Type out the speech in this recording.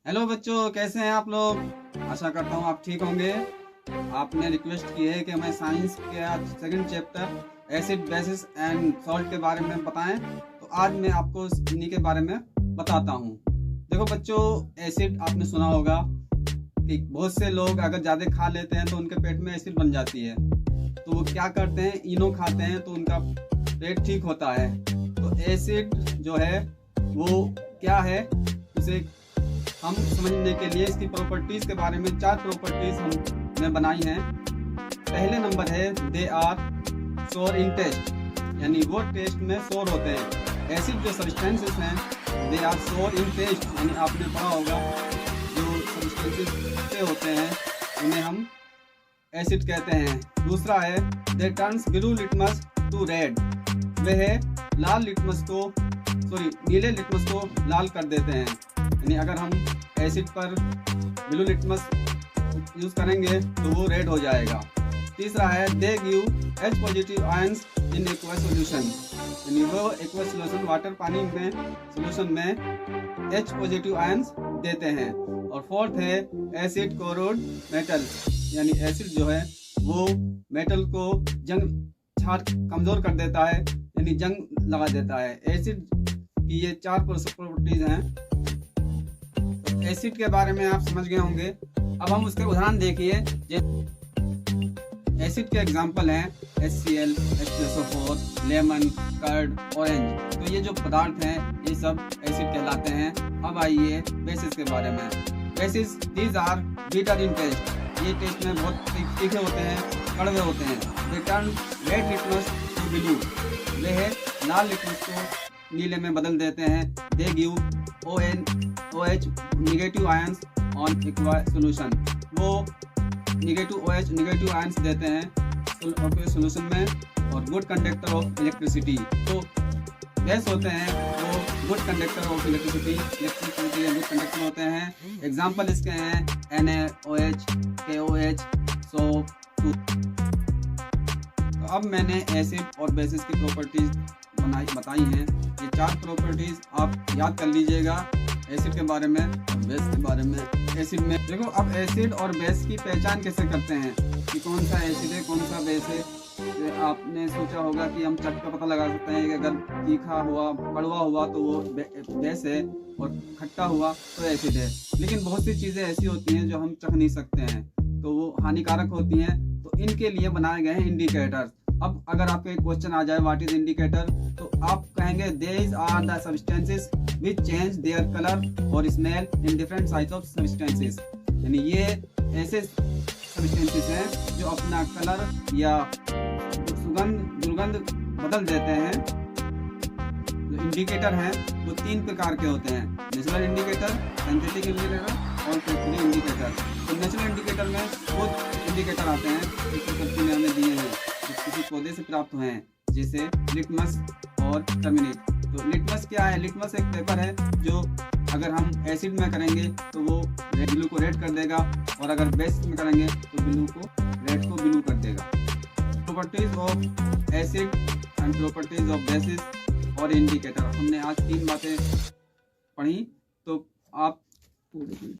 Hello बच्चों, कैसे हैं आप लोग। आशा करता हूँ आप ठीक होंगे। आपने रिक्वेस्ट की है कि मैं साइंस के आज second chapter acid basis and salt के बारे में बताएं, तो आज मैं आपको इन्हीं के बारे में बताता हूँ। देखो बच्चों, एसिड आपने सुना होगा कि बहुत से लोग अगर ज़्यादा खा लेते हैं तो उनके पेट में एसिड बन जाती है, तो वो क्या करते हैं, इनो खाते हैं तो उनका पेट ठीक होता है। तो एसिड जो है वो क्या है, उसे हम समझने के लिए इसकी प्रॉपर्टीज के बारे में 4 प्रॉपर्टीज हमने बनाई हैं। पहले नंबर है दे आर सोर इन टेस्ट, यानी वो टेस्ट में सोर होते हैं। एसिड जो सब्सटेंसेस हैं दे आर सोर इन टेस्ट, यानी आपने पढ़ा होगा जो सब्सटेंसेस होते हैं उन्हें हम एसिड कहते हैं। दूसरा है they turns blue litmus to red, वह लाल लिटमस को नीले लिटमस को लाल कर देते हैं, यानी अगर हम एसिड पर ब्लू लिटमस यूज करेंगे तो वो रेड हो जाएगा। तीसरा है they give H positive ions in aqua solution, यानी वो एक्वा सॉल्यूशन वाटर पानी में सॉल्यूशन में H पॉजिटिव आयंस देते हैं। और फोर्थ है एसिड कोरोड मेटल, यानी एसिड जो है वो मेटल को कमजोर कर देता है, यानी जंग लगा देता है। एसिड की ये 4 प्रॉपर्टीज हैं। एसिड के बारे में आप समझ गए होंगे। अब हम उसके उदाहरण देखिए। एसिड के एग्जांपल हैं HCl, H2SO4, lemon, curd, orange. तो ये जो पदार्थ हैं ये सब एसिड कहलाते हैं। अब आइए बेसिस के बारे में। Bases these are bitter in taste, ये टेस्ट में बहुत तीखे होते हैं, कड़वे होते हैं। They turn red litmus to blue, वे लाल लिटमस को नीले में बदल देते हैं। They give OH negative ions on aqua solution, वो नेगेटिव OH नेगेटिव आयंस देते हैं सॉल्यूशन में। और गुड कंडक्टर ऑफ इलेक्ट्रिसिटी, तो बेस होते हैं वो good conductor of electricity good conductor होते हैं। एग्जाम्पल इसके हैं NaOH, KOH, SO2। तो अब मैंने एसिड और बेसिस की प्रॉपर्टीज बताई हैं। ये 4 प्रॉपर्टीज आप याद कर लीजिएगा एसिड के बारे में और बेस के बारे में। एसिड में देखो, अब एसिड और बेस की पहचान कैसे करते हैं कि कौन सा एसिड है कौन सा बेस है। तो आपने सोचा होगा कि हम चट का पता लगा सकते हैं कि अगर तीखा हुआ, कड़वा हुआ तो वो बेस है और खट्टा हुआ तो एसिड है। लेकिन बहुत सी चीज़ें ऐसी होती हैं जो हम चख नहीं सकते हैं, तो वो हानिकारक होती हैं। तो इनके लिए बनाए गए हैं इंडिकेटर्स। अब अगर आपको एक क्वेश्चन आ जाए व्हाट इज इंडिकेटर, तो आप कहेंगे these are the substances which change their color or smell in different types of substances, यानी ये ऐसे सब्सटेंसेस हैं जो अपना कलर या दुर्गंध बदल देते हैं। जो इंडिकेटर हैं वो 3 प्रकार के होते हैं, नेचुरल इंडिकेटर, सिंथेटिक इंडिकेटर और फैक्ट्री इंडिकेटर। तो नेचुरल इंडिकेटर में वो इंडिकेटर आते हैं जो प्रकृति ने हमें दिए हैं, जो किसी पौधे से प्राप्त हुए हैं, जैसे लिटमस और टर्मिनेट। तो लिटमस क्या है? लिटमस एक पेपर है जो अगर हम एसिड में करेंगे तो वो ब्लू को रेड कर देगा, और अगर बेस में करेंगे तो ब्लू को रेड को ब्लू कर देगा। Properties of acid and properties of basis और इंडिकेटर, हमने आज 3 बातें पढ़ी। तो आप